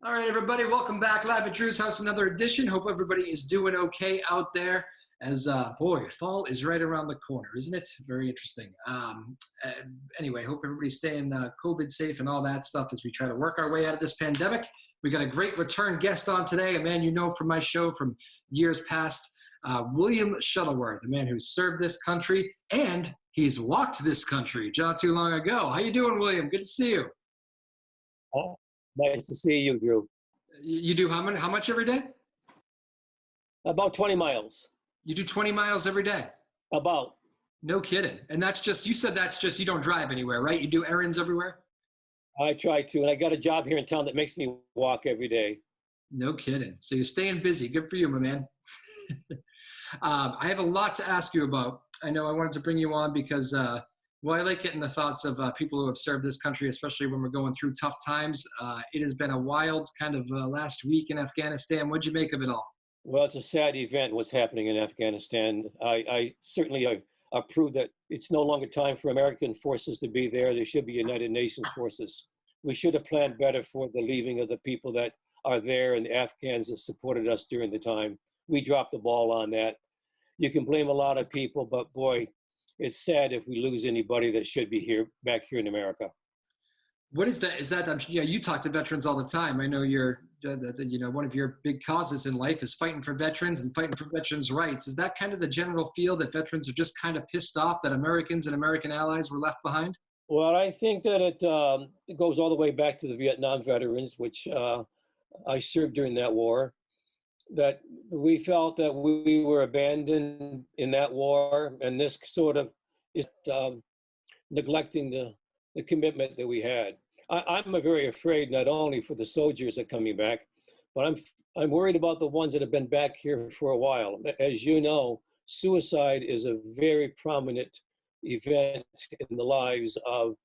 All right, everybody, welcome back live at Drew's house, another edition. Hope everybody is doing okay out there as, boy, fall is right around the corner, isn't it? Very interesting. Anyway, hope everybody's staying COVID safe and all that stuff as we try to work our way out of this pandemic. We got a great return guest on today, a man you know from my show from years past, William Shuttleworth, the man who served this country, and he's walked this country not too long ago. How you doing, William? Good to see you. Nice to see you, Drew. You do how much every day? About 20 miles. You do 20 miles every day? About. No kidding. And that's just, you said that's just, you don't drive anywhere, right? You do errands everywhere? I try to, and I got a job here in town that makes me walk every day. No kidding. So you're staying busy. Good for you, my man. I have a lot to ask you about. I know I wanted to bring you on because, well, I like getting the thoughts of people who have served this country, especially when we're going through tough times. It has been a wild kind of last week in Afghanistan. What'd you make of it all? Well, it's a sad event what's happening in Afghanistan. I certainly approve that it's no longer time for American forces to be there. There should be United Nations forces. We should have planned better for the leaving of the people that are there and the Afghans that supported us during the time. We dropped the ball on that. You can blame a lot of people, but boy, it's sad if we lose anybody that should be here, back here in America. What is that? Is that, yeah, you talk to veterans all the time. I know you're, you know, one of your big causes in life is fighting for veterans and fighting for veterans' rights. Is that kind of the general feel that veterans are just kind of pissed off that Americans and American allies were left behind? Well, I think that it goes all the way back to the Vietnam veterans, which I served during that war, that we felt that we were abandoned in that war, and this sort of is neglecting the commitment that we had. I'm very afraid not only for the soldiers that are coming back, but I'm worried about the ones that have been back here for a while. As you know, suicide is a very prominent event in the lives of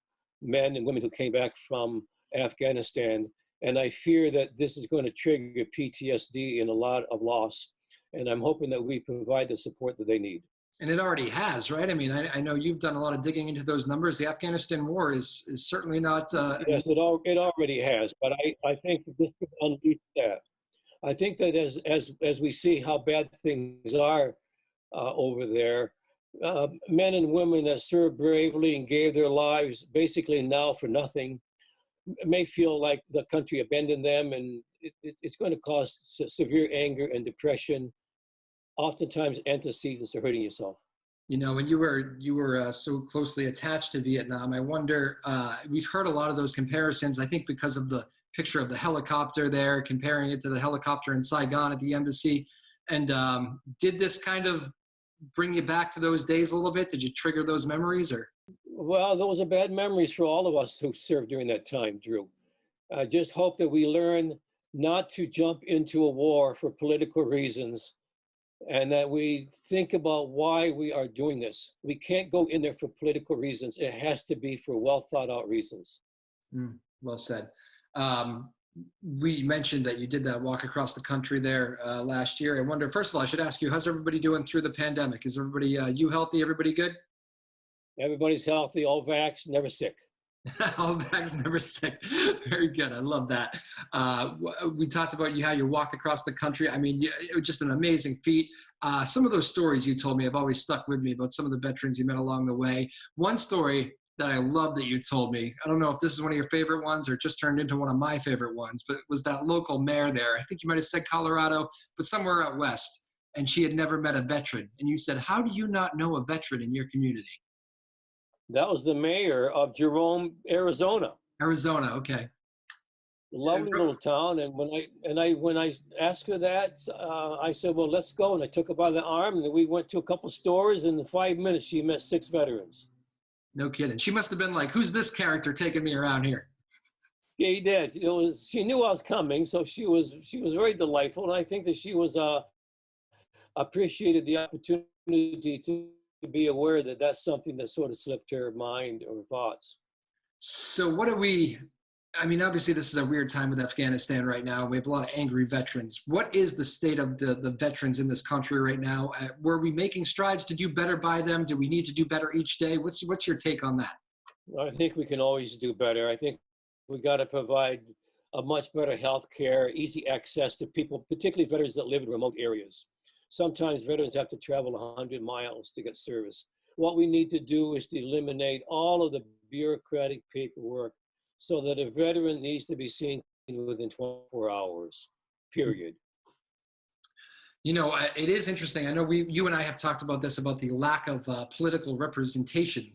men and women who came back from Afghanistan. And I fear that this is going to trigger PTSD and a lot of loss. And I'm hoping that we provide the support that they need. And it already has, right? I mean, I know you've done a lot of digging into those numbers. The Afghanistan war is certainly not... Yes, it already has, but I think that this could unleash that. I think that as we see how bad things are over there, men and women that served bravely and gave their lives basically now for nothing may feel like the country abandoned them, and it's going to cause severe anger and depression, oftentimes antecedents to hurting yourself. You know, when you were so closely attached to Vietnam, I wonder, we've heard a lot of those comparisons, I think because of the picture of the helicopter there, comparing it to the helicopter in Saigon at the embassy. And did this kind of bring you back to those days a little bit? Did you trigger those memories, or? Well, those are bad memories for all of us who served during that time, Drew. I just hope that we learn not to jump into a war for political reasons, and that we think about why we are doing this. We can't go in there for political reasons. It has to be for well thought out reasons. Well said. We mentioned that you did that walk across the country there last year. I wonder, first of all, I should ask you, how's everybody doing through the pandemic? Is everybody, you healthy? Everybody good? Everybody's healthy, all vaxxed, never sick. All vaxxed, never sick. Very good. I love that. We talked about how you walked across the country. I mean, it was just an amazing feat. Some of those stories you told me have always stuck with me about some of the veterans you met along the way. One story that I love that you told me, I don't know if this is one of your favorite ones or just turned into one of my favorite ones, but it was that local mayor there. I think you might have said Colorado, but somewhere out west, and she had never met a veteran. And you said, how do you not know a veteran in your community? That was the mayor of Jerome, Arizona. Arizona, okay. Lovely little town. And when I asked her that, I said, well, let's go. And I took her by the arm, and we went to a couple stores. And in 5 minutes, she met 6 veterans. No kidding. She must have been like, who's this character taking me around here? Yeah, he did. She knew I was coming, so she was very delightful. And I think that she was appreciated the opportunity to be aware that that's something that sort of slipped her mind or thoughts. So what do we, I mean, obviously this is a weird time with Afghanistan right now. We have a lot of angry veterans. What is the state of the veterans in this country right now? Were we making strides to do better by them? Do we need to do better each day? What's your take on that? I think we can always do better. I think we got to provide a much better health care, easy access to people, particularly veterans that live in remote areas. Sometimes veterans have to travel 100 miles to get service. What we need to do is to eliminate all of the bureaucratic paperwork so that a veteran needs to be seen within 24 hours, period. You know, it is interesting. I know you and I have talked about this, about the lack of political representation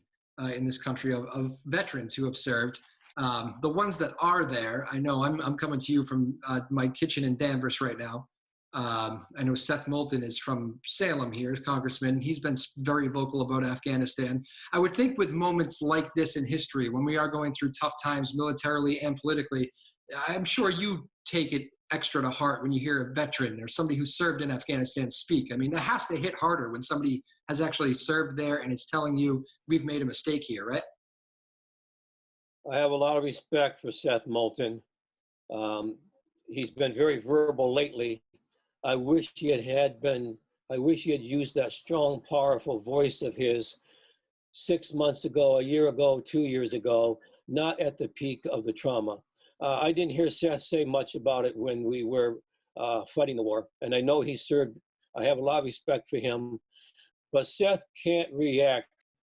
in this country of veterans who have served. The ones that are there, I know I'm coming to you from my kitchen in Danvers right now. I know Seth Moulton is from Salem here, congressman. He's been very vocal about Afghanistan. I would think with moments like this in history, when we are going through tough times militarily and politically, I'm sure you take it extra to heart when you hear a veteran or somebody who served in Afghanistan speak. I mean, that has to hit harder when somebody has actually served there and is telling you, we've made a mistake here, right? I have a lot of respect for Seth Moulton. He's been very verbal lately. I wish he had used that strong, powerful voice of his 6 months ago, a year ago, 2 years ago, not at the peak of the trauma. I didn't hear Seth say much about it when we were fighting the war, and I know he served. I have a lot of respect for him, but Seth can't react.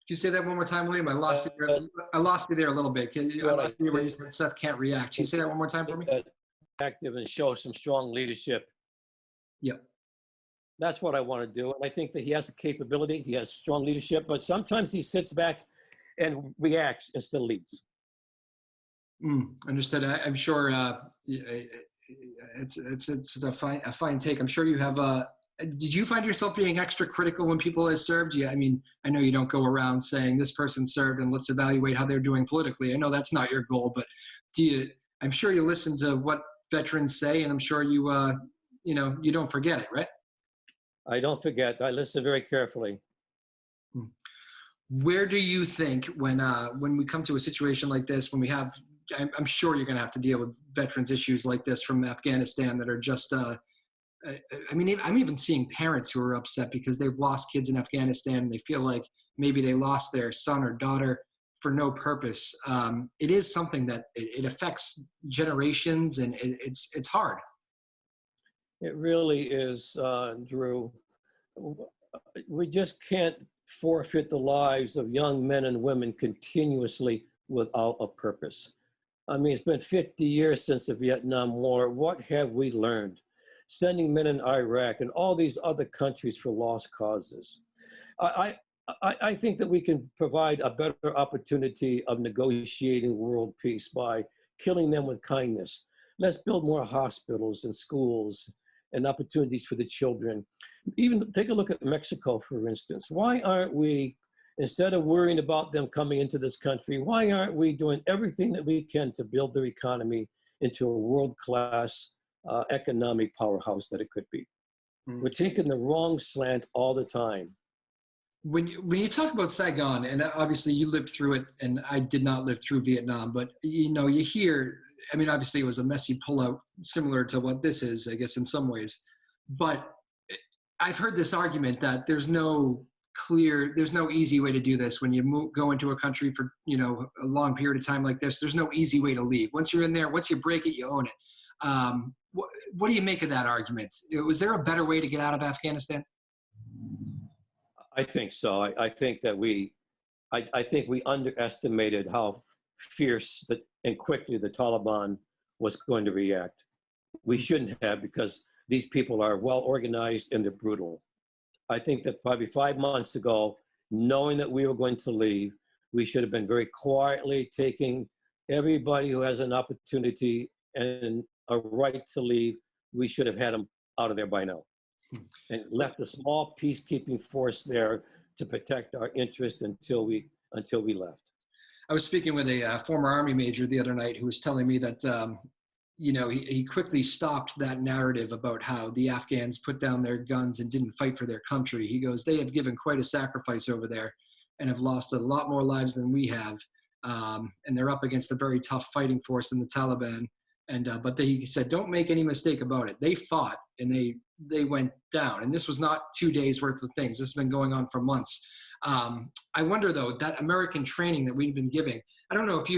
Can you say that one more time, William? I lost you there a little bit. I lost you when you said Seth can't react. Can you say that one more time for me? Active and show some strong leadership. Yep. That's what I want to do. And I think that he has the capability, he has strong leadership, but sometimes he sits back and reacts instead of leads. Understood. I'm sure it's a fine take. I'm sure you have did you find yourself being extra critical when people have served? Yeah, I mean, I know you don't go around saying this person served and let's evaluate how they're doing politically. I know that's not your goal, but I'm sure you listen to what veterans say, and I'm sure you you don't forget it, right? I don't forget. I listen very carefully. Where do you think when we come to a situation like this, when we have, I'm sure you're going to have to deal with veterans issues like this from Afghanistan that are just, I mean, I'm even seeing parents who are upset because they've lost kids in Afghanistan and they feel like maybe they lost their son or daughter for no purpose. It is something that it affects generations, and it's hard. It really is, Drew. We just can't forfeit the lives of young men and women continuously without a purpose. I mean, it's been 50 years since the Vietnam War. What have we learned? Sending men in Iraq and all these other countries for lost causes. I think that we can provide a better opportunity of negotiating world peace by killing them with kindness. Let's build more hospitals and schools and opportunities for the children. Even take a look at Mexico, for instance. Why aren't we, instead of worrying about them coming into this country, why aren't we doing everything that we can to build their economy into a world-class economic powerhouse that it could be? We're taking the wrong slant all the time. When you talk about Saigon, and obviously you lived through it, and I did not live through Vietnam, but you hear, I mean, obviously it was a messy pullout, similar to what this is, I guess, in some ways. But I've heard this argument that there's no easy way to do this. When you go into a country for a long period of time like this, there's no easy way to leave. Once you're in there, once you break it, you own it. What do you make of that argument? Was there a better way to get out of Afghanistan? I think so. I think that we underestimated how fierce and quickly the Taliban was going to react. We shouldn't have, because these people are well organized and they're brutal. I think that probably 5 months ago, knowing that we were going to leave, we should have been very quietly taking everybody who has an opportunity and a right to leave. We should have had them out of there by now, and left a small peacekeeping force there to protect our interest until we left. I was speaking with a former Army major the other night who was telling me that he quickly stopped that narrative about how the Afghans put down their guns and didn't fight for their country. He goes, they have given quite a sacrifice over there and have lost a lot more lives than we have, and they're up against a very tough fighting force in the Taliban. But he said, don't make any mistake about it. They fought and they went down. And this was not 2 days worth of things. This has been going on for months. I wonder, though, that American training that we've been giving, I don't know if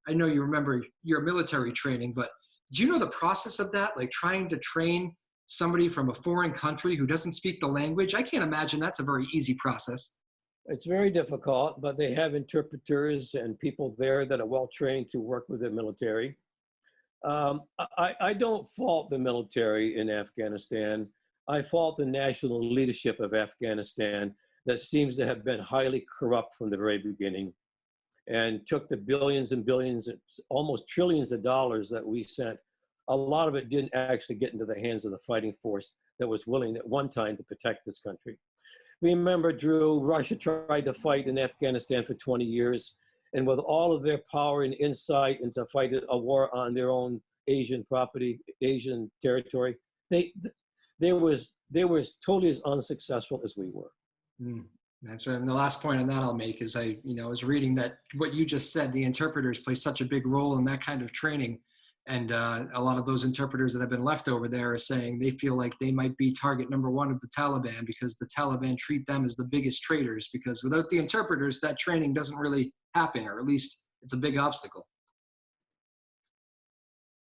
I know you remember your military training, but Do you know the process of that? Like trying to train somebody from a foreign country who doesn't speak the language? I can't imagine that's a very easy process. It's very difficult, but they have interpreters and people there that are well trained to work with the military. I don't fault the military in Afghanistan. I fault the national leadership of Afghanistan that seems to have been highly corrupt from the very beginning and took the billions and billions, almost trillions of dollars that we sent. A lot of it didn't actually get into the hands of the fighting force that was willing at one time to protect this country. Remember, Drew, Russia tried to fight in Afghanistan for 20 years, and with all of their power and insight into fight a war on their own Asian property, Asian territory, they were totally as unsuccessful as we were. That's right. And the last point on that I'll make is I was reading that what you just said, the interpreters play such a big role in that kind of training. And a lot of those interpreters that have been left over there are saying they feel like they might be target number one of the Taliban because the Taliban treat them as the biggest traitors, because without the interpreters, that training doesn't really happen, or at least it's a big obstacle.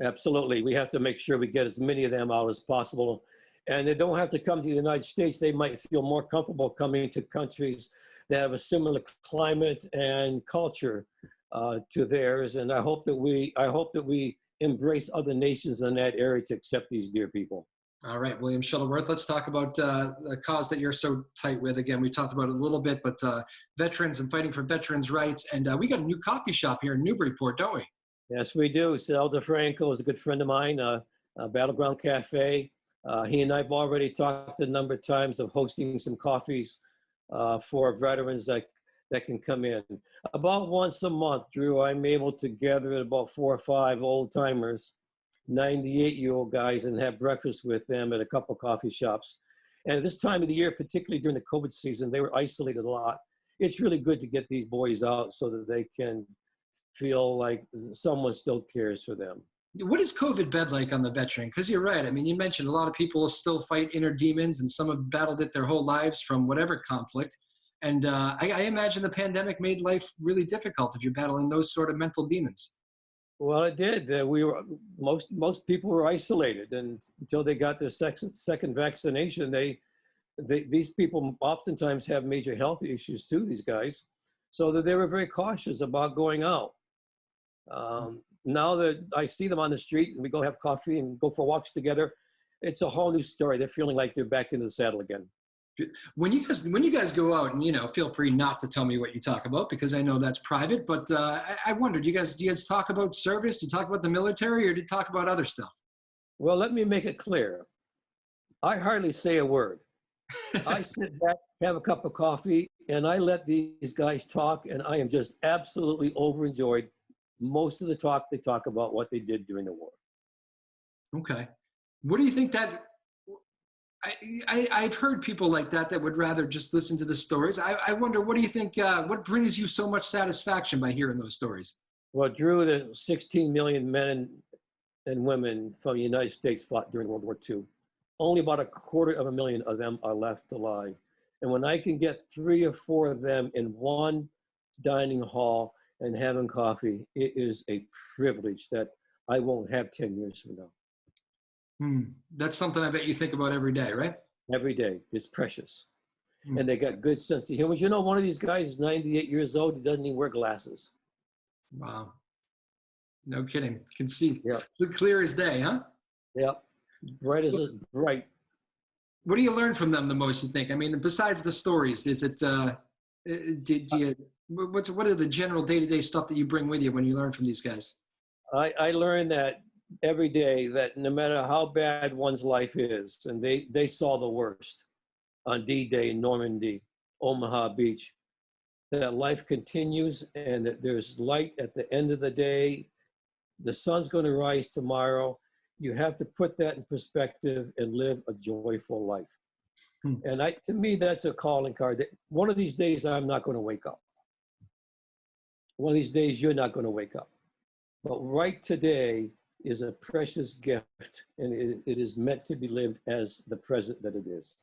Absolutely. We have to make sure we get as many of them out as possible. And they don't have to come to the United States. They might feel more comfortable coming to countries that have a similar climate and culture to theirs. And I hope that we embrace other nations in that area to accept these dear people. All right, William Shuttleworth, let's talk about a cause that you're so tight with. Again, we talked about it a little bit, but veterans and fighting for veterans' rights. And we got a new coffee shop here in Newburyport, don't we? Yes, we do. Sal DeFranco is a good friend of mine, Battleground Cafe. He and I have already talked a number of times of hosting some coffees for veterans that can come in. About once a month, Drew, I'm able to gather about 4 or 5 old timers, 98-year-old guys, and have breakfast with them at a couple coffee shops. And at this time of the year, particularly during the COVID season, they were isolated a lot. It's really good to get these boys out so that they can feel like someone still cares for them. What has COVID been like on the veteran? Because you're right. I mean, you mentioned a lot of people still fight inner demons, and some have battled it their whole lives from whatever conflict. And I imagine the pandemic made life really difficult if you're battling those sort of mental demons. Well, it did. Most people were isolated, and until they got their second vaccination, these people oftentimes have major health issues too. These guys, so that they were very cautious about going out. Now that I see them on the street and we go have coffee and go for walks together, it's a whole new story. They're feeling like they're back in the saddle again. When you guys go out, and feel free not to tell me what you talk about because I know that's private. But I wonder, do you guys talk about service? Do you talk about the military, or do you talk about other stuff? Well, let me make it clear. I hardly say a word. I sit back, have a cup of coffee, and I let these guys talk, and I am just absolutely overjoyed. Most of the talk, they talk about what they did during the war. Okay. What do you think that, I've heard people like that would rather just listen to the stories. I wonder, what do you think, what brings you so much satisfaction by hearing those stories? Well, Drew, the 16 million men and women from the United States fought during World War II. Only about 250,000 of them are left alive. And when I can get 3 or 4 of them in one dining hall and having coffee, it is a privilege that I won't have 10 years from now. That's something I bet you think about every day, right? Every day. It's precious. And they got good sense of humor. You know, one of these guys is 98 years old. He doesn't even wear glasses. Wow. No kidding. Can see. Yeah. Clear as day, huh? Yeah. Bright as a bright. What do you learn from them the most, you think? I mean, besides the stories, is it, what are the general day-to-day stuff that you bring with you when you learn from these guys? I learned that every day, that no matter how bad one's life is, and they saw the worst on D-Day in Normandy, Omaha Beach, that life continues and that there's light at the end of the day. The sun's going to rise tomorrow. You have to put that in perspective and live a joyful life. And to me, that's a calling card. That one of these days, I'm not going to wake up. One of these days, you're not going to wake up. But right today is a precious gift, and it is meant to be lived as the present that it is.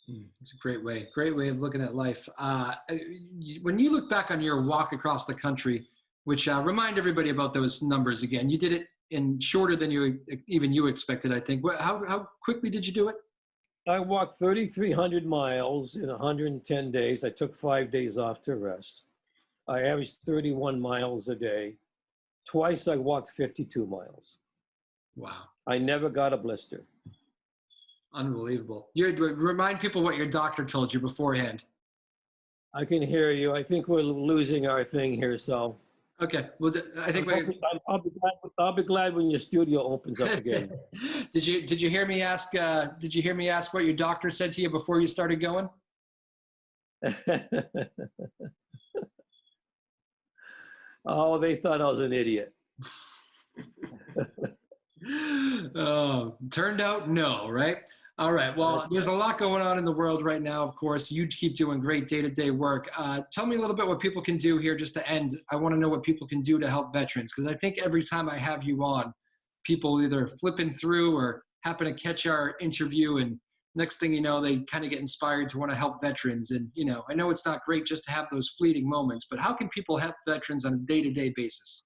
It's a great way of looking at life. When you look back on your walk across the country, which remind everybody about those numbers again, you did it in shorter than you expected, I think. How quickly did you do it? I walked 3,300 miles in 110 days. I took 5 days off to rest. I averaged 31 miles a day. Twice I walked 52 miles. Wow. I never got a blister. Unbelievable. Remind people what your doctor told you beforehand. I can hear you. I think we're losing our thing here, so. Okay. Well, I think I'll be glad when your studio opens up again. Did you hear me ask? Did you hear me ask what your doctor said to you before you started going? Oh, they thought I was an idiot. Oh, turned out no, right? All right. Well, there's a lot going on in the world right now, of course. You keep doing great day-to-day work. Tell me a little bit what people can do here just to end. I want to know what people can do to help veterans, because I think every time I have you on, people either flipping through or happen to catch our interview, and next thing you know, they kind of get inspired to want to help veterans. And, I know it's not great just to have those fleeting moments, but how can people help veterans on a day-to-day basis?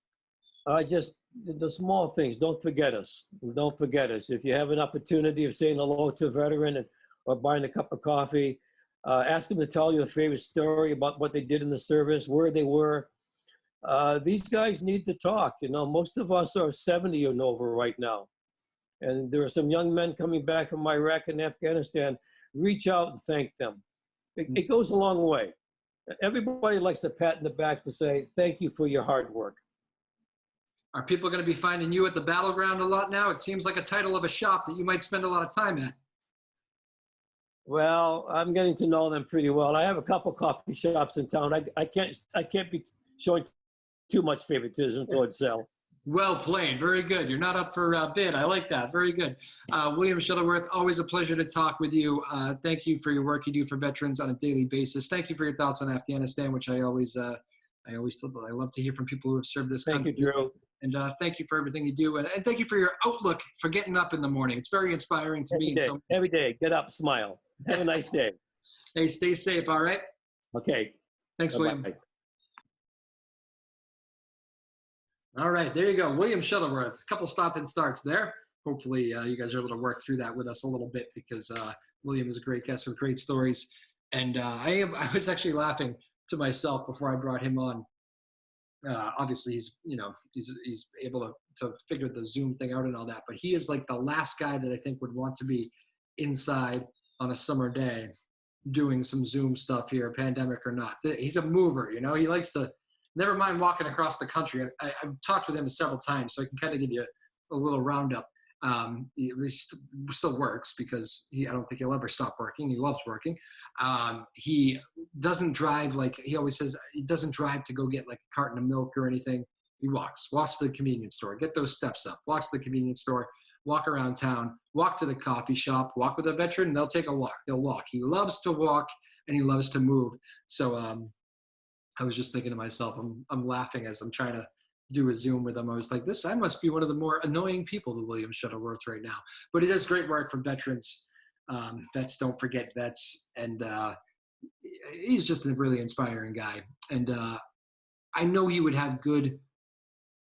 Just the small things. Don't forget us. Don't forget us. If you have an opportunity of saying hello to a veteran or buying a cup of coffee, ask them to tell you a favorite story about what they did in the service, where they were. These guys need to talk. Most of us are 70 and over right now. And there are some young men coming back from Iraq and Afghanistan. Reach out and thank them. It goes a long way. Everybody likes a pat in the back to say, thank you for your hard work. Are people going to be finding you at the Battleground a lot now? It seems like a title of a shop that you might spend a lot of time at. Well, I'm getting to know them pretty well. I have a couple coffee shops in town. I can't be showing too much favoritism towards Sal. Well played. Very good. You're not up for bid. I like that. Very good. William Shuttleworth, always a pleasure to talk with you. Thank you for your work you do for veterans on a daily basis. Thank you for your thoughts on Afghanistan, which I love to hear from people who have served this country. Thank you, Drew. And thank you for everything you do. And thank you for your outlook for getting up in the morning. It's very inspiring to me. Every day, get up, smile. Have a nice day. Hey, stay safe, all right? Okay. Thanks, Bye-bye. William. All right, there you go. William Shuttleworth. A couple stop and starts there. Hopefully you guys are able to work through that with us a little bit, because William is a great guest with great stories. And I was actually laughing to myself before I brought him on. Obviously he's able to figure the Zoom thing out and all that, but he is like the last guy that I think would want to be inside on a summer day doing some Zoom stuff here, pandemic or not. He's a mover, he likes to, never mind walking across the country. I've talked with him several times, so I can kind of give you a little roundup. He still works, because I don't think he'll ever stop working. He loves working. He doesn't drive, like he always says, he doesn't drive to go get like a carton of milk or anything. He walks to the convenience store, get those steps up, walks to the convenience store, walk around town, walk to the coffee shop, walk with a veteran, they'll take a walk. They'll walk. He loves to walk and he loves to move. So I was just thinking to myself, I'm laughing as I'm trying to do a Zoom with him. I was like, I must be one of the more annoying people to William Shuttleworth right now. But he does great work for veterans. Vets don't forget vets. And he's just a really inspiring guy. And I know he would have good,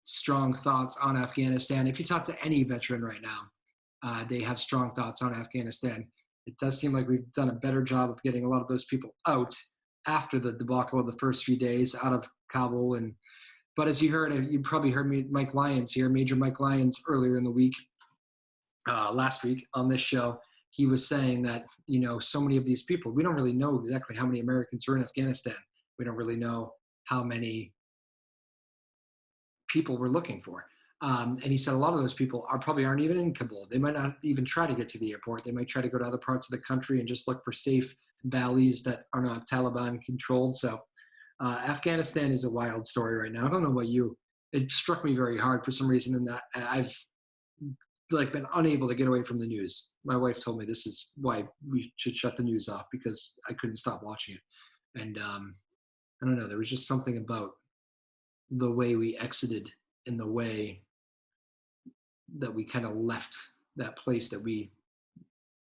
strong thoughts on Afghanistan. If you talk to any veteran right now, they have strong thoughts on Afghanistan. It does seem like we've done a better job of getting a lot of those people out after the debacle of the first few days out of Kabul. But as you probably heard Mike Lyons here, Major Mike Lyons, earlier in the week, last week on this show, he was saying that, so many of these people, we don't really know exactly how many Americans are in Afghanistan. We don't really know how many people we're looking for. And he said a lot of those people aren't even in Kabul. They might not even try to get to the airport. They might try to go to other parts of the country and just look for safe valleys that are not Taliban controlled. So Afghanistan is a wild story right now. I don't know about you. It struck me very hard for some reason, in that I've been unable to get away from the news. My wife told me this is why we should shut the news off, because I couldn't stop watching it. And I don't know, there was just something about the way we exited and the way that we kind of left that place that we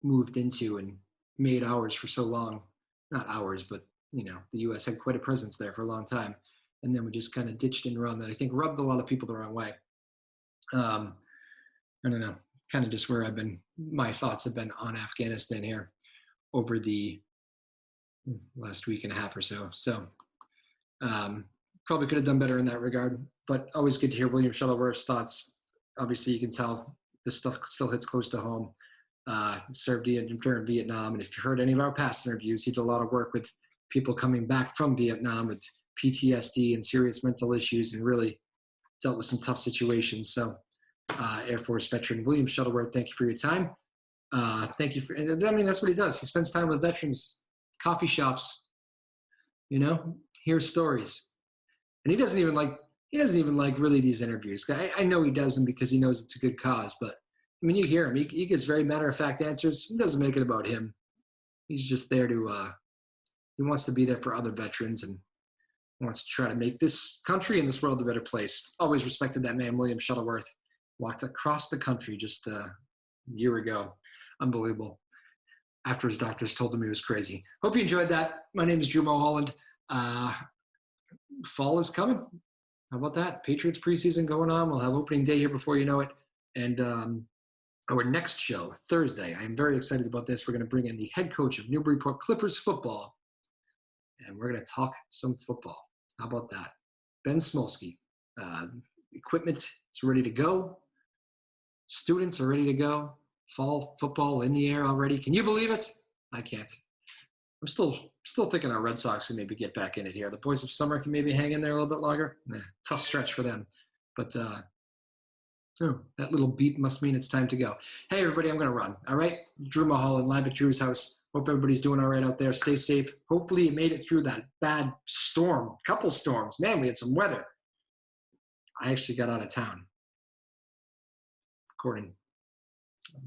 moved into and made ours for so long. Not ours, but the U.S. had quite a presence there for a long time. And then we just kind of ditched and run, that I think rubbed a lot of people the wrong way. I don't know, kind of just where my thoughts have been on Afghanistan here over the last week and a half or so. So probably could have done better in that regard, but always good to hear William Shuttleworth's thoughts. Obviously, you can tell this stuff still hits close to home. Served during Vietnam, and if you heard any of our past interviews, he did a lot of work with people coming back from Vietnam with PTSD and serious mental issues, and really dealt with some tough situations. So, Air Force veteran William Shuttleworth, thank you for your time. Thank you for, I mean, that's what he does. He spends time with veterans, coffee shops, hears stories. And he doesn't even like really these interviews. I know he does them because he knows it's a good cause, but I mean, you hear him. He gives very matter-of-fact answers. He doesn't make it about him. He's just there to, he wants to be there for other veterans and wants to try to make this country and this world a better place. Always respected that man, William Shuttleworth. Walked across the country just a year ago. Unbelievable. After his doctors told him he was crazy. Hope you enjoyed that. My name is Drew Moholland. Fall is coming. How about that? Patriots preseason going on. We'll have opening day here before you know it. And our next show, Thursday, I'm very excited about this. We're going to bring in the head coach of Newburyport Clippers football, and we're going to talk some football. How about that? Ben Smolsky. Equipment is ready to go. Students are ready to go. Fall football in the air already. Can you believe it? I can't. I'm still thinking our Red Sox can maybe get back in it here. The boys of summer can maybe hang in there a little bit longer. Tough stretch for them. But that little beep must mean it's time to go. Hey, everybody, I'm going to run. All right? Drew Moholland, live at Drew's house. Hope everybody's doing all right out there. Stay safe. Hopefully you made it through that bad storm. Couple storms. Man, we had some weather. I actually got out of town. According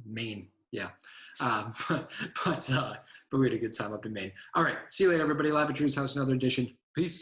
Maine. Yeah. But we had a good time up in Maine. All right. See you later, everybody. Live at Drew's house, another edition. Peace.